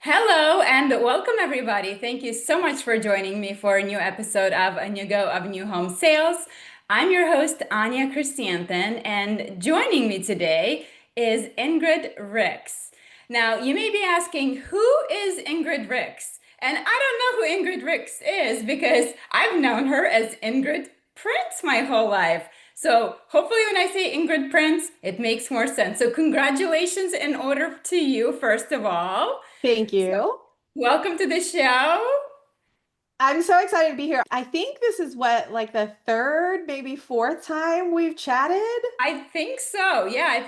Hello and welcome everybody. Thank you so much for joining me for a new episode of Anewgo of New Home Sales. I'm your host, Anya Chrisanthon, and joining me today is Ingrid Ricks. Now, you may be asking, who is Ingrid Ricks? And I don't know who Ingrid Ricks is because I've known her as Ingrid Prince my whole life. So hopefully when I say Ingrid Prince, it makes more sense. So congratulations in order to you, first of all. Thank you. Welcome to the show. I'm so excited to be here. I think this is like the third, maybe fourth time we've chatted. I think so. Yeah,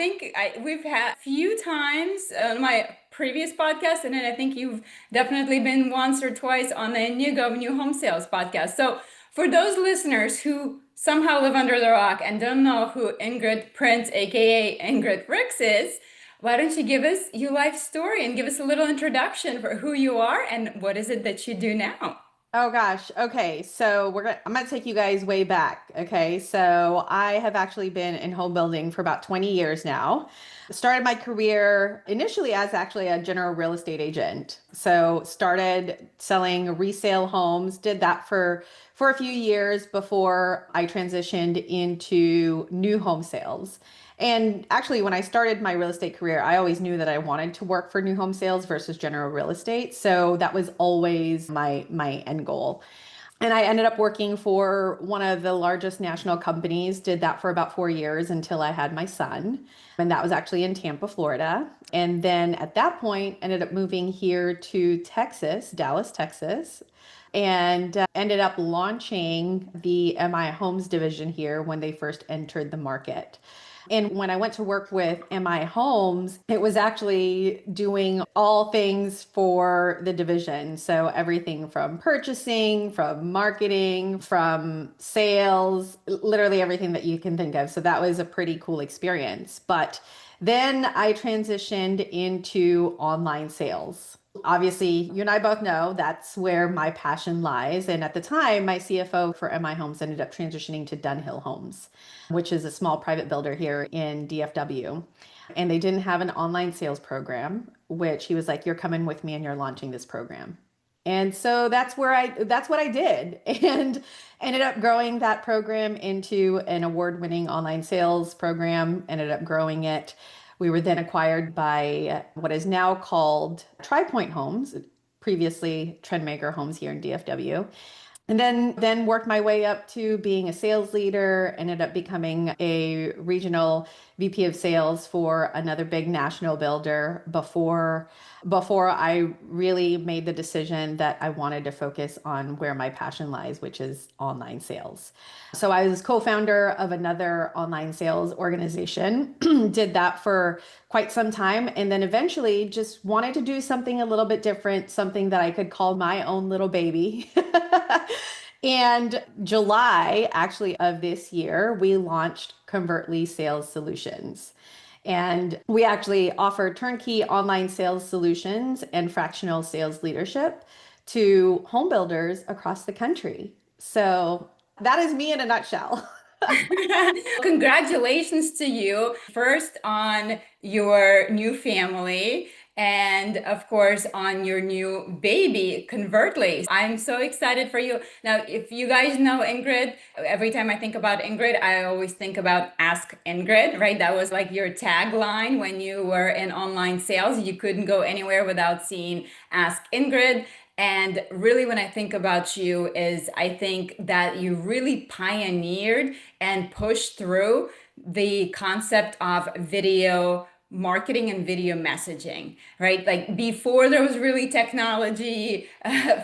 we've had a few times on my previous podcast, and then I think you've definitely been once or twice on the New Home Sales podcast. So for those listeners who somehow live under the rock and don't know who Ingrid Prince, aka Ingrid Ricks, is, why don't you give us your life story and give us a little introduction for who you are and what is it that you do now? Oh gosh. Okay. So I'm gonna take you guys way back. Okay. So I have actually been in home building for about 20 years now. Started my career initially as actually a general real estate agent. So started selling resale homes, did that for a few years before I transitioned into new home sales. And actually, when I started my real estate career, I always knew that I wanted to work for new home sales versus general real estate. So that was always my end goal. And I ended up working for one of the largest national companies, did that for about 4 years until I had my son. And that was actually in Tampa, Florida. And then at that point, ended up moving here to Texas, Dallas, Texas, and ended up launching the MI Homes division here when they first entered the market. And when I went to work with MI Homes, it was actually doing all things for the division. So everything from purchasing, from marketing, from sales, literally everything that you can think of. So that was a pretty cool experience. But then I transitioned into online sales. Obviously, you and I both know that's where my passion lies. And at the time, my CFO for MI Homes ended up transitioning to Dunhill Homes, which is a small private builder here in DFW. And they didn't have an online sales program, which he was like, "You're coming with me and you're launching this program." And so that's what I did and ended up growing that program into an award-winning online sales program, ended up growing it. We were then acquired by what is now called TriPoint Homes, previously Trendmaker Homes here in DFW. And then worked my way up to being a sales leader, ended up becoming a regional VP of sales for another big national builder before I really made the decision that I wanted to focus on where my passion lies, which is online sales. So I was co-founder of another online sales organization, did that for quite some time, and then eventually just wanted to do something a little bit different, something that I could call my own little baby. And July actually of this year, we launched Convertly Sales Solutions. And we actually offer turnkey online sales solutions and fractional sales leadership to home builders across the country. So that is me in a nutshell. Congratulations to you first on your new family and of course on your new baby Convertly. I'm so excited for you. Now, if you guys know Ingrid, every time I think about Ingrid, I always think about Ask Ingrid, right? That was like your tagline when you were in online sales. You couldn't go anywhere without seeing Ask Ingrid. And really, when I think about you, is I think that you really pioneered and pushed through the concept of video marketing and video messaging, right? Like before there was really technology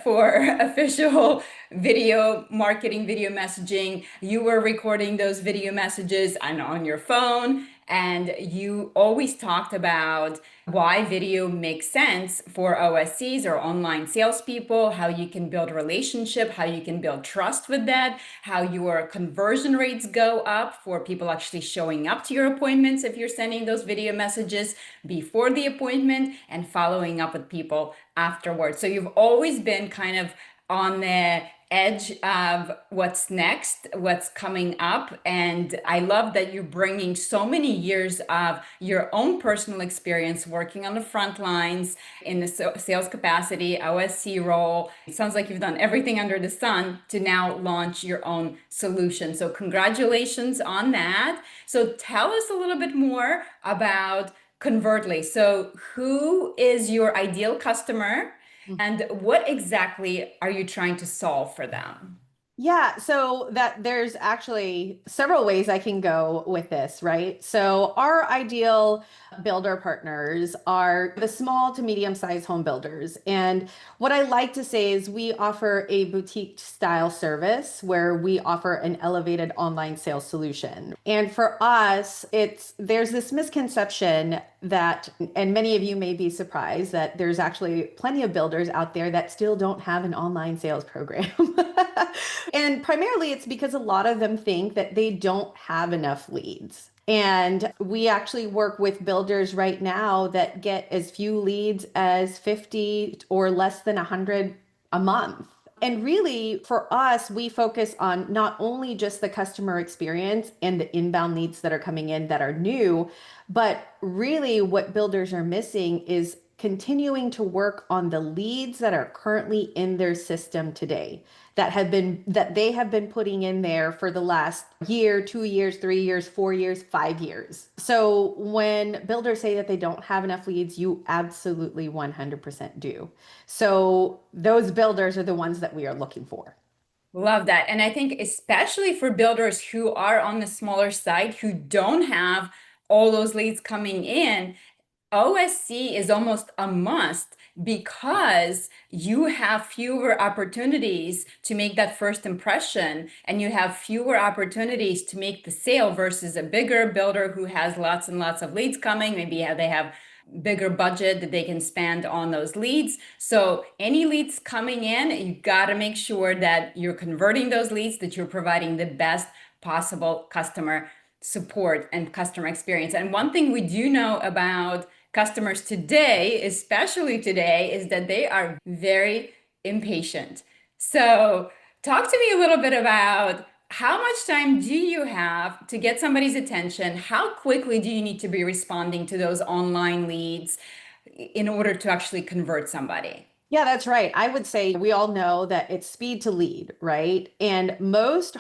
for official video marketing, video messaging, you were recording those video messages on your phone. And you always talked about why video makes sense for OSCs or online salespeople, how you can build a relationship, how you can build trust with that, how your conversion rates go up for people actually showing up to your appointments if you're sending those video messages before the appointment and following up with people afterwards. So you've always been kind of on the edge of what's next, what's coming up. And I love that you're bringing so many years of your own personal experience working on the front lines in the sales capacity, OSC role. It sounds like you've done everything under the sun to now launch your own solution. So congratulations on that. So tell us a little bit more about Convertly. So who is your ideal customer? And what exactly are you trying to solve for them? Yeah, so that there's actually several ways I can go with this, right? So our ideal builder partners are the small to medium-sized home builders. And what I like to say is we offer a boutique style service where we offer an elevated online sales solution. And for us, it's there's this misconception that, and many of you may be surprised that there's actually plenty of builders out there that still don't have an online sales program. And primarily it's because a lot of them think that they don't have enough leads. And we actually work with builders right now that get as few leads as 50 or less than 100 a month. And really, for us, we focus on not only just the customer experience and the inbound leads that are coming in that are new, but really what builders are missing is continuing to work on the leads that are currently in their system today that they have been putting in there for the last year, 2 years, 3 years, 4 years, 5 years. So when builders say that they don't have enough leads, you absolutely 100% do. So those builders are the ones that we are looking for. Love that. And I think especially for builders who are on the smaller side, who don't have all those leads coming in, OSC is almost a must because you have fewer opportunities to make that first impression and you have fewer opportunities to make the sale versus a bigger builder who has lots and lots of leads coming. Maybe they have bigger budget that they can spend on those leads. So any leads coming in, you got to make sure that you're converting those leads, that you're providing the best possible customer support and customer experience. And one thing we do know about customers today, especially today, is that they are very impatient. So talk to me a little bit about how much time do you have to get somebody's attention? How quickly do you need to be responding to those online leads in order to actually convert somebody? Yeah, that's right. I would say we all know that it's speed to lead, right? And most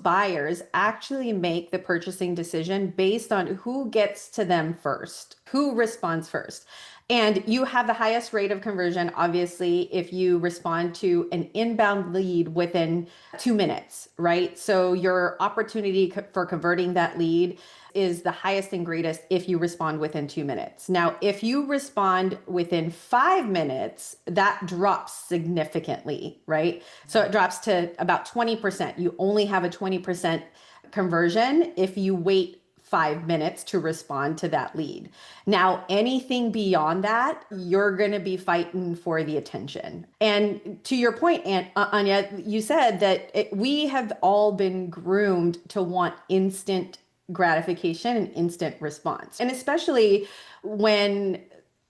buyers actually make the purchasing decision based on who gets to them first, who responds first. And you have the highest rate of conversion, obviously, if you respond to an inbound lead within 2 minutes, right? So your opportunity for converting that lead is the highest and greatest if you respond within 2 minutes. Now, if you respond within 5 minutes, that drops significantly, right? So it drops to about 20%. You only have a 20% conversion if you wait 5 minutes to respond to that lead. Now, anything beyond that, you're going to be fighting for the attention. And to your point, Anya, you said that we have all been groomed to want instant gratification and instant response. And especially when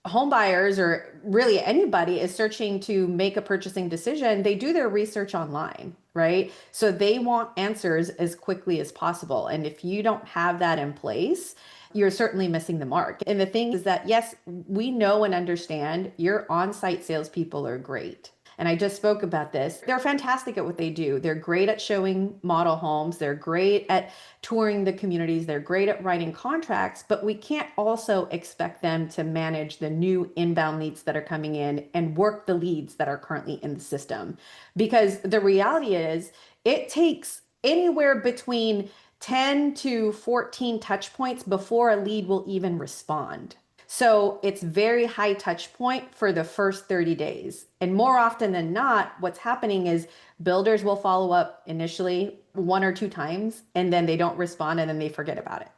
home buyers or really anybody is searching to make a purchasing decision, they do their research online, right? So they want answers as quickly as possible. And if you don't have that in place, you're certainly missing the mark. And the thing is that, yes, we know and understand your on-site salespeople are great. And I just spoke about this. They're fantastic at what they do. They're great at showing model homes. They're great at touring the communities. They're great at writing contracts, but we can't also expect them to manage the new inbound leads that are coming in and work the leads that are currently in the system. Because the reality is it takes anywhere between 10 to 14 touch points before a lead will even respond. So it's very high touch point for the first 30 days. And more often than not, what's happening is builders will follow up initially 1 or 2 times and then they don't respond and then they forget about it.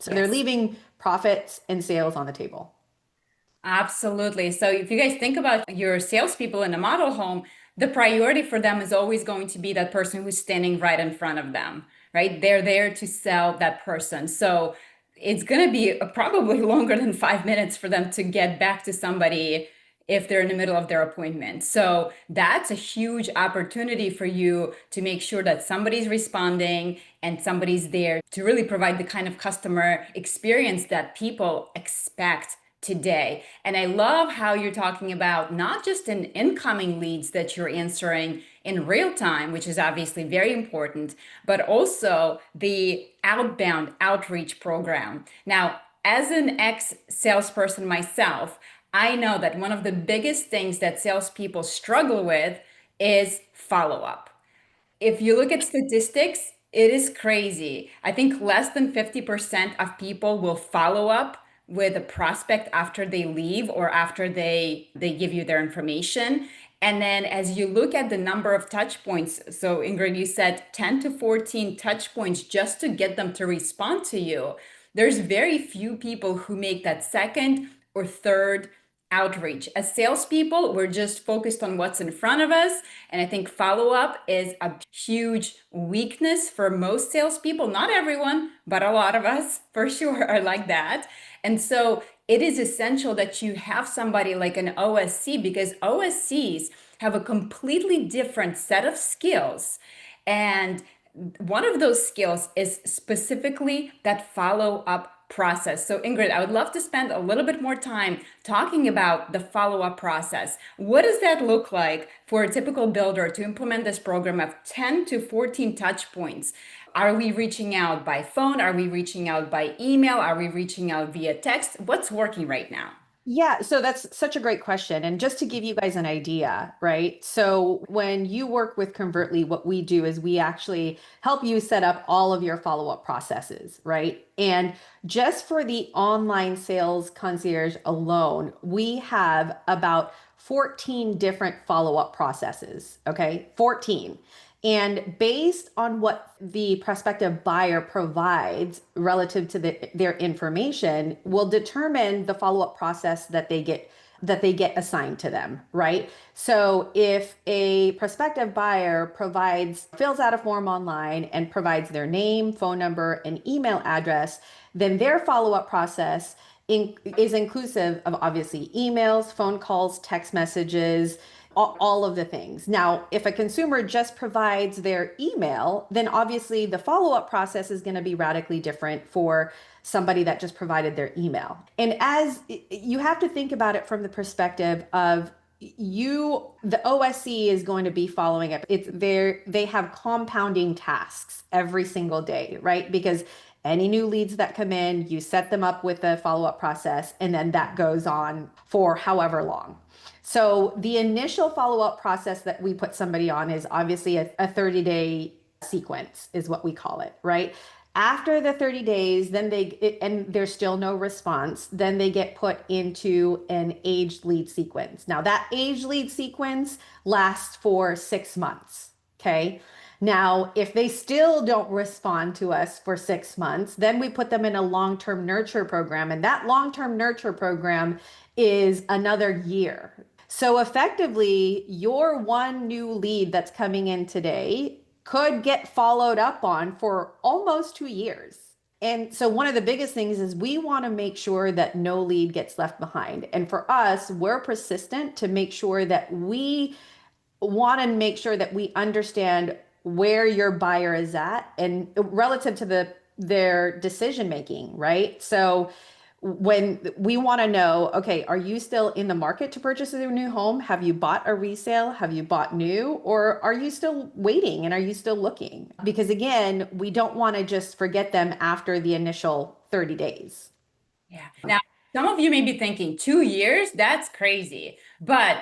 So they're Yes. leaving profits and sales on the table. Absolutely. So if you guys think about your salespeople in a model home, the priority for them is always going to be that person who's standing right in front of them, right? They're there to sell that person. So it's going to be probably longer than 5 minutes for them to get back to somebody if they're in the middle of their appointment. So that's a huge opportunity for you to make sure that somebody's responding and somebody's there to really provide the kind of customer experience that people expect today. And I love how you're talking about not just in incoming leads that you're answering in real time, which is obviously very important, but also the outbound outreach program. Now, as an ex salesperson myself, I know that one of the biggest things that salespeople struggle with is follow up. If you look at statistics, it is crazy. I think less than 50% of people will follow up with a prospect after they leave or after they give you their information. And then as you look at the number of touch points, so Ingrid, you said 10 to 14 touch points just to get them to respond to you. There's very few people who make that second or third outreach. As salespeople, we're just focused on what's in front of us. And I think follow up is a huge weakness for most salespeople. Not everyone, but a lot of us for sure are like that. And so it is essential that you have somebody like an OSC because OSCs have a completely different set of skills. And one of those skills is specifically that follow up process. So, Ingrid, I would love to spend a little bit more time talking about the follow up process. What does that look like for a typical builder to implement this program of 10 to 14 touch points? Are we reaching out by phone? Are we reaching out by email? Are we reaching out via text? What's working right now? Yeah, so that's such a great question. And just to give you guys an idea, right? So when you work with Convertly, what we do is we actually help you set up all of your follow-up processes, right? And just for the online sales concierge alone, we have about 14 different follow-up processes, okay? 14. And based on what the prospective buyer provides relative to their information will determine the follow-up process that they get assigned to them, right? So if a prospective buyer fills out a form online and provides their name, phone number, and email address, then their follow-up process is inclusive of obviously emails, phone calls, text messages, all of the things. Now, if a consumer just provides their email, then obviously the follow-up process is going to be radically different for somebody that just provided their email. And as you have to think about it from the perspective of the OSC is going to be following up. They have compounding tasks every single day, right? Because any new leads that come in, you set them up with a follow-up process, and then that goes on for however long. So the initial follow-up process that we put somebody on is obviously a 30-day sequence is what we call it, right? After the 30 days, and there's still no response, then they get put into an aged lead sequence. Now that aged lead sequence lasts for 6 months. Okay. Now, if they still don't respond to us for 6 months, then we put them in a long-term nurture program. And that long-term nurture program is another year. So effectively, your one new lead that's coming in today could get followed up on for almost 2 years. And so one of the biggest things is we want to make sure that no lead gets left behind. And for us, we're persistent to make sure that we want to make sure that we understand where your buyer is at and relative to their decision making, right? So when we want to know, okay, are you still in the market to purchase a new home? Have you bought a resale? Have you bought new? Or are you still waiting and are you still looking? Because again, we don't want to just forget them after the initial 30 days. Yeah. Now, some of you may be thinking 2 years, that's crazy. But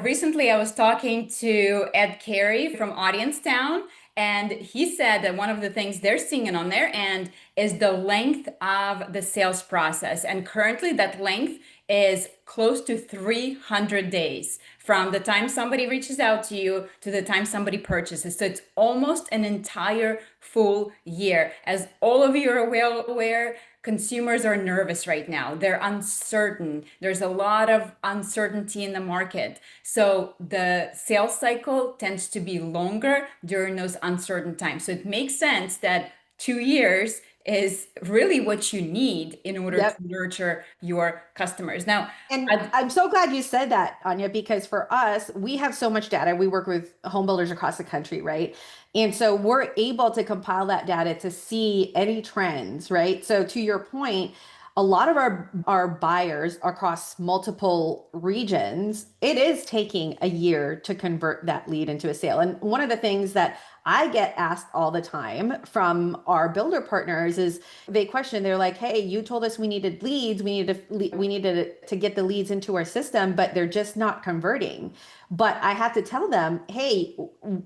recently I was talking to Ed Carey from Audience Town, and he said that one of the things they're seeing on their end is the length of the sales process. And currently that length is close to 300 days from the time somebody reaches out to you to the time somebody purchases. So it's almost an entire full year. As all of you are well aware, consumers are nervous right now. They're uncertain. There's a lot of uncertainty in the market. So the sales cycle tends to be longer during those uncertain times. So it makes sense that 2 years is really what you need in order to Yep. nurture your customers. Now, And I, I'm so glad you said that, Anya, because for us, we have so much data. We work with home builders across the country, right? And so we're able to compile that data to see any trends, right? So to your point, a lot of our buyers across multiple regions, it is taking a year to convert that lead into a sale. And one of the things that I get asked all the time from our builder partners is they question, they're like, hey, you told us we needed leads, we needed to get the leads into our system, but they're just not converting. But I have to tell them, hey,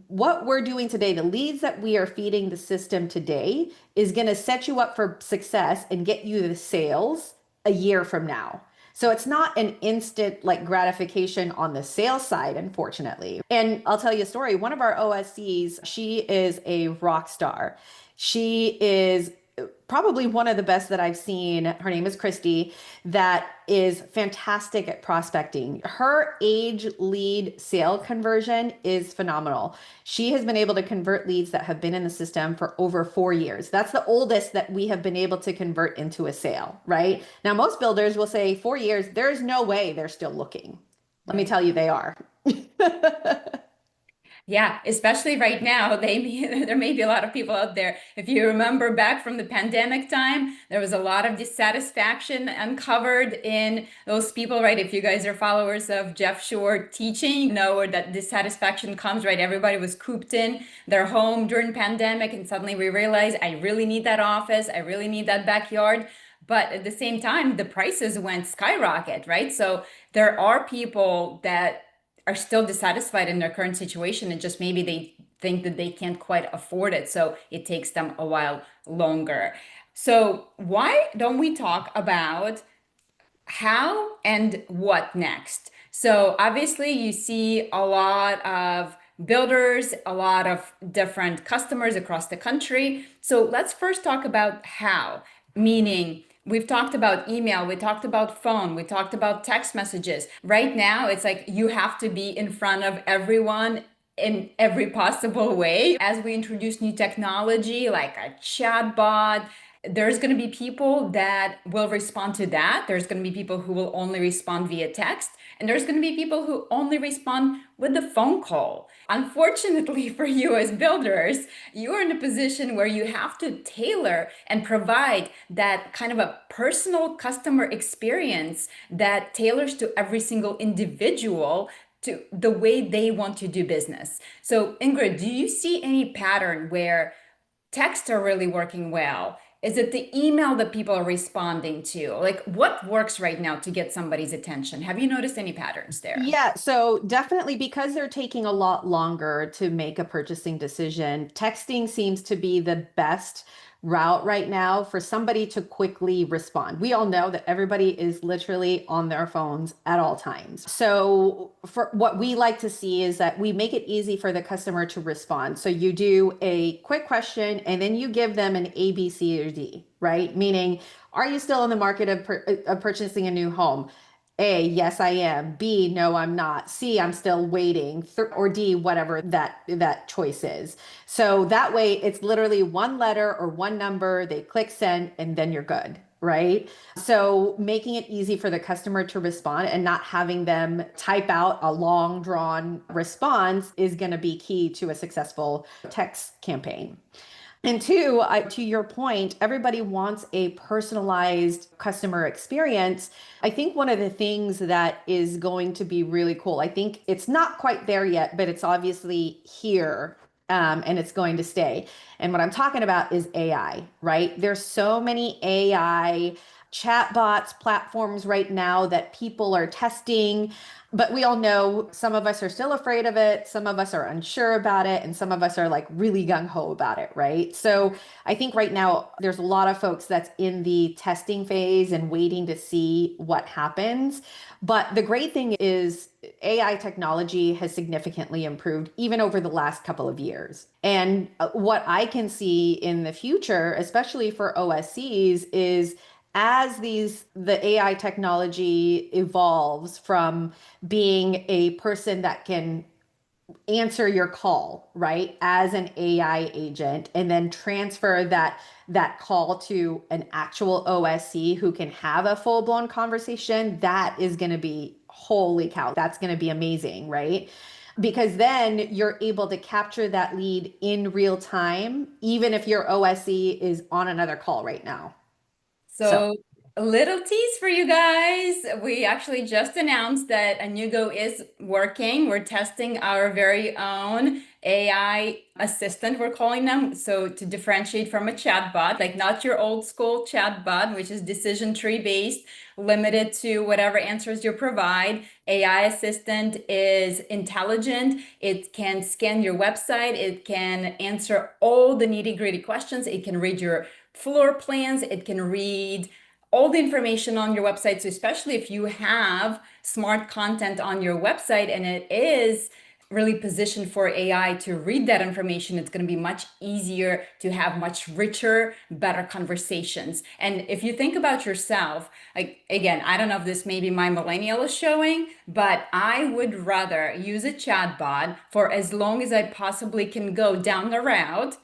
what we're doing today, the leads that we are feeding the system today is going to set you up for success and get you the sales a year from now. So it's not an instant like gratification on the sales side, unfortunately. And I'll tell you a story. One of our OSCs, she is a rock star. She is probably one of the best that I've seen. Her name is Christy, that is fantastic at prospecting. Her age lead sale conversion is phenomenal. She has been able to convert leads that have been in the system for over 4 years. That's the oldest that we have been able to convert into a sale, right? Now, most builders will say 4 years, there's no way they're still looking. Let me right. tell you, they are. Yeah, especially right now, there may be a lot of people out there. If you remember back from the pandemic time, there was a lot of dissatisfaction uncovered in those people, right? If you guys are followers of Jeff Shore teaching, you know where that dissatisfaction comes, right? Everybody was cooped in their home during pandemic, and suddenly we realized I really need that office, I really need that backyard. But at the same time, the prices went skyrocket, right? So there are people that are still dissatisfied in their current situation and just maybe they think that they can't quite afford it. So it takes them a while longer. So why don't we talk about how and what next? So obviously you see a lot of builders, a lot of different customers across the country. So let's first talk about how, meaning we've talked about email, we talked about phone, we talked about text messages. Right now, it's like you have to be in front of everyone in every possible way. As we introduce new technology like a chatbot, there's going to be people that will respond to that. There's going to be people who will only respond via text. And there's going to be people who only respond with the phone call. Unfortunately for you as builders, you are in a position where you have to tailor and provide that kind of a personal customer experience that tailors to every single individual to the way they want to do business. So, Ingrid, do you see any pattern where texts are really working well? Is it the email that people are responding to? Like, what works right now to get somebody's attention? Have you noticed any patterns there? Yeah, so definitely because they're taking a lot longer to make a purchasing decision, texting seems to be the best route right now for somebody to quickly respond. We all know that everybody is literally on their phones at all times. So for what we like to see is that we make it easy for the customer to respond. So you do a quick question and then you give them an A, B, C, or D, right? Meaning, are you still in the market of purchasing a new home? A, yes, I am. B, no, I'm not. C, I'm still waiting. Or D, whatever that choice is. So that way, it's literally one letter or one number. They click send, and then you're good, right? So making it easy for the customer to respond and not having them type out a long drawn response is going to be key to a successful text campaign. And two, to your point, everybody wants a personalized customer experience. I think one of the things that is going to be really cool, I think it's not quite there yet, but it's obviously here, and it's going to stay. And what I'm talking about is AI, right? There's so many AI chatbots platforms right now that people are testing. But we all know some of us are still afraid of it, some of us are unsure about it, and some of us are like really gung ho about it, right? So I think right now there's a lot of folks that's in the testing phase and waiting to see what happens. But the great thing is AI technology has significantly improved even over the last couple of years. And what I can see in the future, especially for OSCs, is as the AI technology evolves from being a person that can answer your call, right, as an AI agent, and then transfer that call to an actual OSC who can have a full-blown conversation, that is going to be, holy cow, that's going to be amazing, right? Because then you're able to capture that lead in real time, even if your OSC is on another call right now. So So, a little tease for you guys. We actually just announced that Anewgo is working. We're testing our very own AI assistant, we're calling them. So, to differentiate from a chatbot, like not your old school chatbot, which is decision tree based, limited to whatever answers you provide. AI assistant is intelligent. It can scan your website. It can answer all the nitty gritty questions. It can read your floor plans. It can read all the information on your website. So especially if you have smart content on your website and it is really positioned for AI to read that information, it's going to be much easier to have much richer, better conversations. And if you think about yourself, like again, I don't know if this maybe my millennial is showing, but I would rather use a chatbot for as long as I possibly can go down the route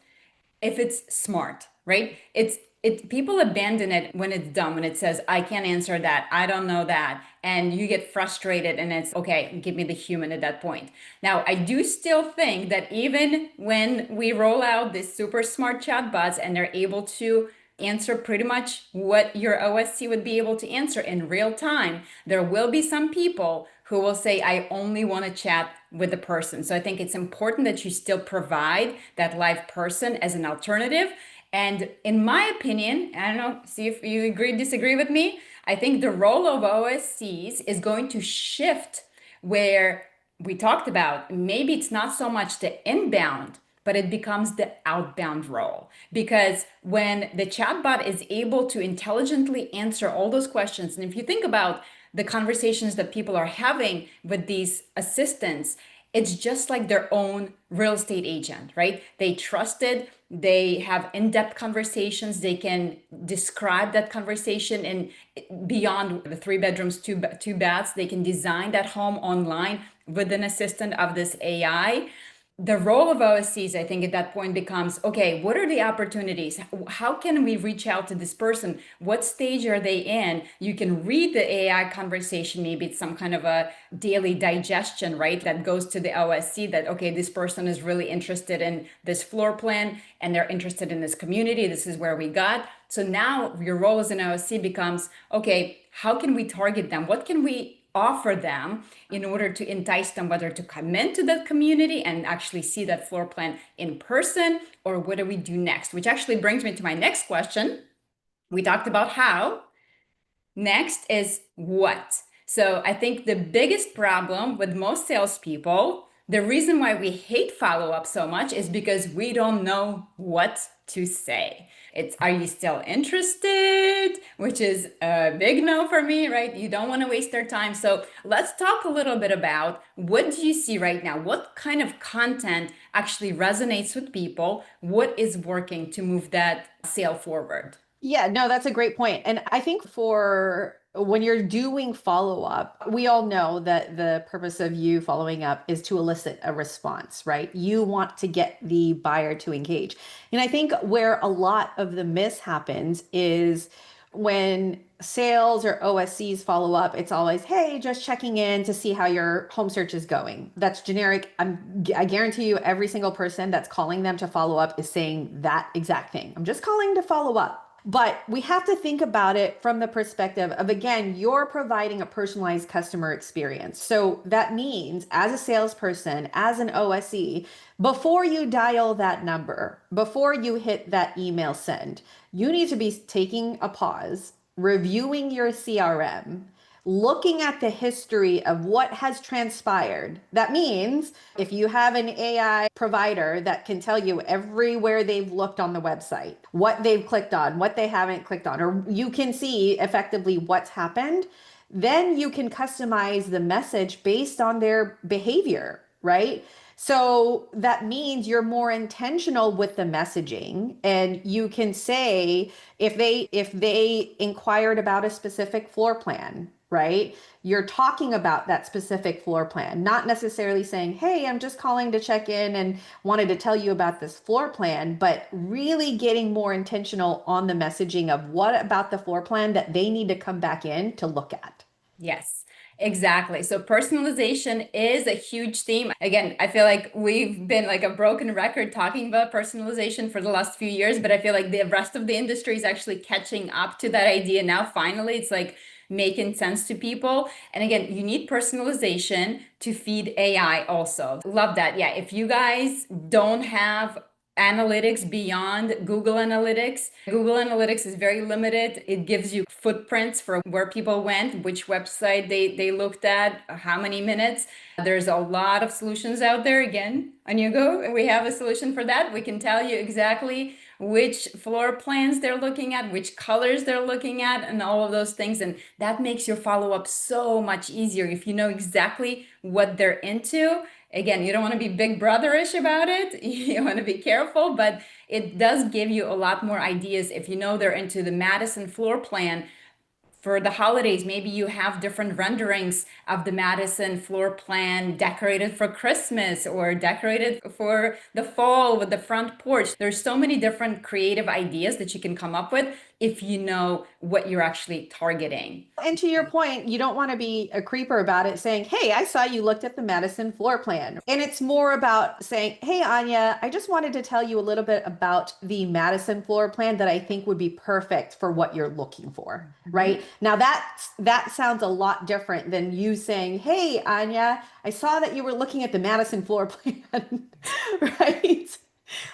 if it's smart, right? It people abandon it when it's dumb, when it says, I can't answer that, I don't know that. And you get frustrated and it's okay, give me the human at that point. Now, I do still think that even when we roll out these super smart chatbots and they're able to answer pretty much what your OSC would be able to answer in real time, there will be some people who will say, I only want to chat with the person. So I think it's important that you still provide that live person as an alternative. And in my opinion, I don't know, see if you agree, disagree with me. I think the role of OSCs is going to shift where we talked about maybe it's not so much the inbound, but it becomes the outbound role. Because when the chatbot is able to intelligently answer all those questions, and if you think about the conversations that people are having with these assistants, it's just like their own real estate agent, right? They trust it. They have in-depth conversations. They can describe that conversation and beyond the three bedrooms, two baths. They can design that home online with an assistant of this AI. The role of OSCs, I think, at that point becomes, okay, what are the opportunities? How can we reach out to this person? What stage are they in? You can read the AI conversation. Maybe it's some kind of a daily digestion, right? That goes to the OSC that, okay, this person is really interested in this floor plan and they're interested in this community. This is where we got. So now your role as an OSC becomes, okay, how can we target them? What can we offer them in order to entice them whether to come into the community and actually see that floor plan in person, or what do we do next? Which actually brings me to my next question. We talked about how. Next is what. So I think the biggest problem with most salespeople, the reason why we hate follow-up so much is because we don't know what to say. It's, are you still interested? Which is a big no for me, right? You don't want to waste their time. So let's talk a little bit about what do you see right now? What kind of content actually resonates with people? What is working to move that sale forward? yeah, no, that's a great point. And I think for when you're doing follow up, we all know that the purpose of you following up is to elicit a response, right? You want to get the buyer to engage. And I think where a lot of the miss happens is when sales or OSCs follow up, it's always, hey, just checking in to see how your home search is going. That's generic. I guarantee you every single person that's calling them to follow up is saying that exact thing. I'm just calling to follow up. But we have to think about it from the perspective of, again, you're providing a personalized customer experience. So that means, as a salesperson, as an OSE, before you dial that number, before you hit that email send, you need to be taking a pause, reviewing your CRM, looking at the history of what has transpired. That means if you have an AI provider that can tell you everywhere they've looked on the website, what they've clicked on, what they haven't clicked on, or you can see effectively what's happened, then you can customize the message based on their behavior, right? So that means you're more intentional with the messaging, and you can say if they inquired about a specific floor plan, right? You're talking about that specific floor plan, not necessarily saying, hey, I'm just calling to check in and wanted to tell you about this floor plan, but really getting more intentional on the messaging of what about the floor plan that they need to come back in to look at. Yes, exactly. So personalization is a huge theme. Again, I feel like we've been like a broken record talking about personalization for the last few years, but I feel like the rest of the industry is actually catching up to that idea now. Finally, it's like making sense to people. And again, you need personalization to feed AI also. Love that. Yeah, if you guys don't have analytics beyond Google Analytics. Google Analytics is very limited. It gives you footprints for where people went, which website they looked at, how many minutes. There's a lot of solutions out there. Again, Anewgo, we have a solution for that. We can tell you exactly which floor plans they're looking at, which colors they're looking at, and all of those things. And that makes your follow-up so much easier if you know exactly what they're into. Again, you don't want to be big brotherish about it. You want to be careful, but it does give you a lot more ideas if you know they're into the Madison floor plan. For the holidays, maybe you have different renderings of the Madison floor plan decorated for Christmas or decorated for the fall with the front porch. There's so many different creative ideas that you can come up with if you know what you're actually targeting. And to your point, you don't want to be a creeper about it saying, hey, I saw you looked at the Madison floor plan. And it's more about saying, hey, Anya, I just wanted to tell you a little bit about the Madison floor plan that I think would be perfect for what you're looking for, right? Now that sounds a lot different than you saying, hey, Anya, I saw that you were looking at the Madison floor plan, right?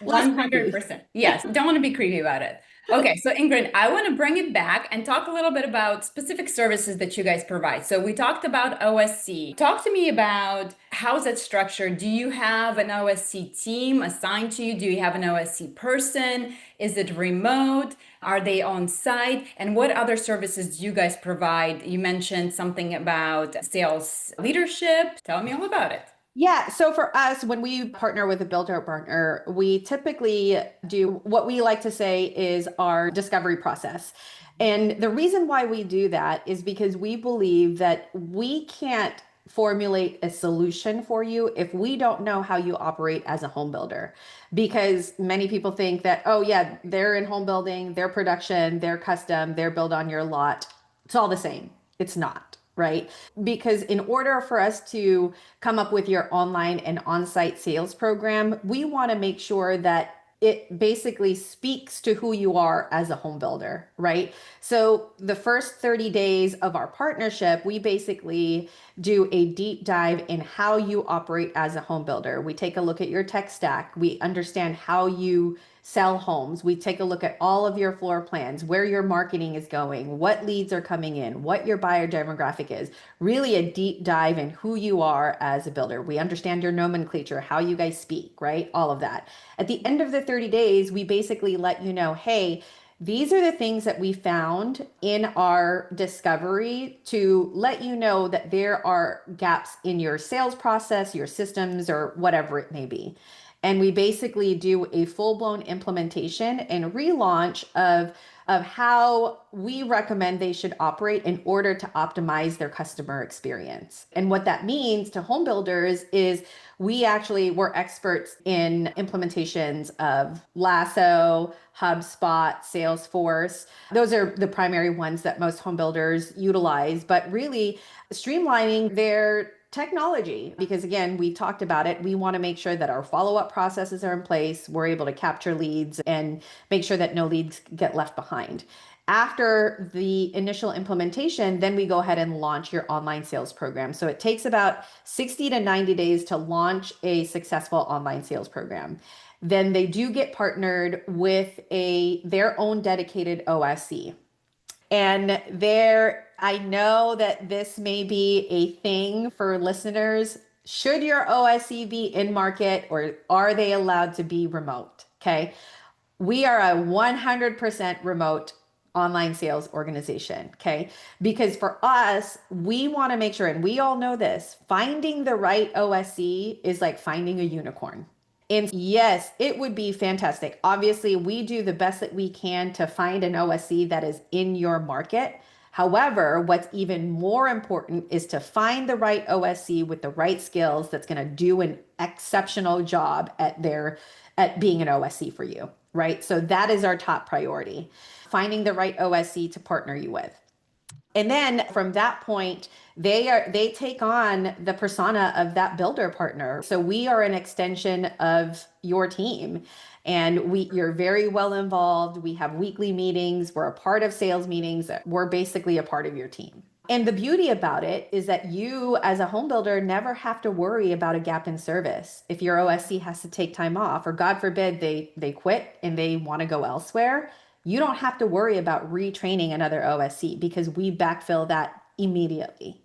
Less creepy. 100%. Yes, don't want to be creepy about it. Okay, so Ingrid, I want to bring it back and talk a little bit about specific services that you guys provide. So we talked about OSC. Talk to me about how's that structured? Do you have an OSC team assigned to you? Do you have an OSC person? Is it remote? Are they on site? And what other services do you guys provide? You mentioned something about sales leadership. Tell me all about it. Yeah, so for us, when we partner with a builder partner, we typically do what we like to say is our discovery process. And the reason why we do that is because we believe that we can't formulate a solution for you if we don't know how you operate as a home builder. Because many people think that, oh, yeah, they're in home building, they're production, they're custom, they're built on your lot. It's all the same. It's not, right? Because in order for us to come up with your online and on-site sales program, we want to make sure that it basically speaks to who you are as a home builder, right? So the first 30 days of our partnership, we basically do a deep dive in how you operate as a home builder. We take a look at your tech stack. We understand how you sell homes. We take a look at all of your floor plans, where your marketing is going, what leads are coming in, what your buyer demographic is. Really a deep dive in who you are as a builder. We understand your nomenclature, how you guys speak, right? All of that. At the end of the 30 days, we basically let you know, hey, these are the things that we found in our discovery to let you know that there are gaps in your sales process, your systems, or whatever it may be. And we basically do a full-blown implementation and relaunch of how we recommend they should operate in order to optimize their customer experience. And what that means to home builders is we're experts in implementations of Lasso, HubSpot, Salesforce. Those are the primary ones that most home builders utilize, but really streamlining their technology, because again, we talked about it. We want to make sure that our follow-up processes are in place. We're able to capture leads and make sure that no leads get left behind. After the initial implementation, then we go ahead and launch your online sales program. So it takes about 60 to 90 days to launch a successful online sales program. Then they do get partnered with their own dedicated OSC. And I know that this may be a thing for listeners. Should your OSC be in market or are they allowed to be remote? Okay. We are a 100% remote online sales organization. Okay. Because for us, we want to make sure, and we all know this, finding the right OSC is like finding a unicorn. And yes, it would be fantastic. Obviously, we do the best that we can to find an OSC that is in your market. However, what's even more important is to find the right OSC with the right skills that's going to do an exceptional job at being an OSC for you, right? So that is our top priority. Finding the right OSC to partner you with. And then from that point, they take on the persona of that builder partner. So we are an extension of your team. And you're very well involved. We have weekly meetings. We're a part of sales meetings. We're basically a part of your team. And the beauty about it is that you, as a home builder, never have to worry about a gap in service. If your OSC has to take time off, or God forbid they quit and they want to go elsewhere, you don't have to worry about retraining another OSC because we backfill that immediately.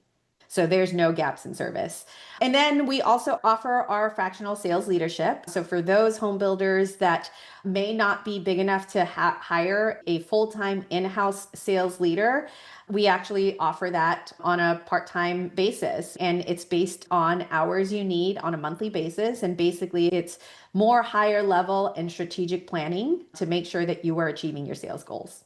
So there's no gaps in service. And then we also offer our fractional sales leadership. So for those home builders that may not be big enough to hire a full-time in-house sales leader, we actually offer that on a part-time basis. And it's based on hours you need on a monthly basis. And basically it's more higher level and strategic planning to make sure that you are achieving your sales goals.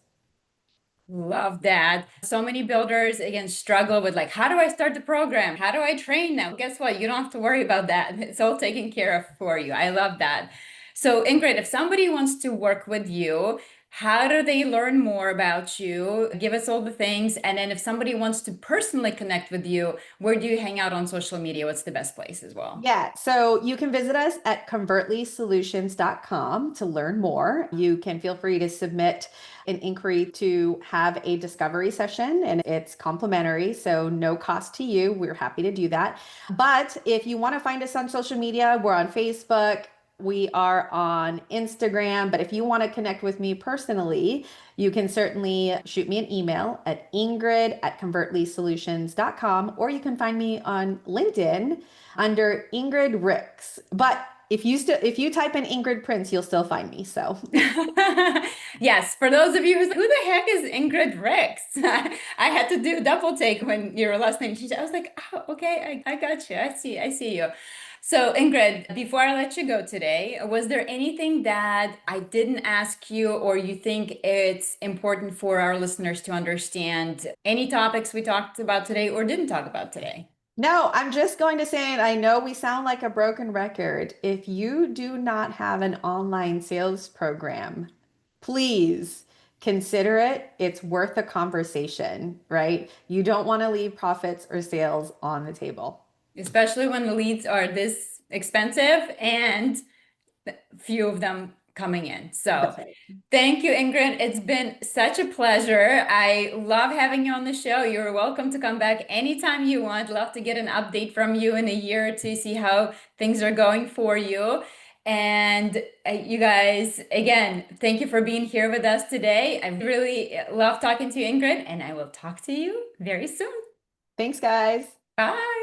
Love that. So many builders, again, struggle with like, how do I start the program? How do I train now? Guess what? You don't have to worry about that. It's all taken care of for you. I love that. So, Ingrid, if somebody wants to work with you, how do they learn more about you? Give us all the things. And then if somebody wants to personally connect with you, where do you hang out on social media? What's the best place as well? Yeah, so you can visit us at convertlysolutions.com to learn more. You can feel free to submit an inquiry to have a discovery session, and it's complimentary, so no cost to you. We're happy to do that. But if you want to find us on social media, we're on Facebook. We are on Instagram, but if you want to connect with me personally, you can certainly shoot me an email at ingrid@convertlysolutions.com, or you can find me on LinkedIn under Ingrid Ricks. But if you type in Ingrid Prince, you'll still find me. So Yes, for those of you who the heck is Ingrid Ricks? I had to do double take when your last name changed. I was like, oh, okay, I got you. I see you. So Ingrid, before I let you go today, was there anything that I didn't ask you or you think it's important for our listeners to understand? Any topics we talked about today or didn't talk about today? no, I'm just going to say, and I know we sound like a broken record. If you do not have an online sales program, please consider it. It's worth a conversation, right? You don't want to leave profits or sales on the table. Especially when the leads are this expensive and few of them coming in. So That's right. thank you, Ingrid. It's been such a pleasure. I love having you on the show. You're welcome to come back anytime you want. Love to get an update from you in a year to see how things are going for you. And you guys, again, thank you for being here with us today. I really love talking to you, Ingrid, and I will talk to you very soon. Thanks, guys. Bye.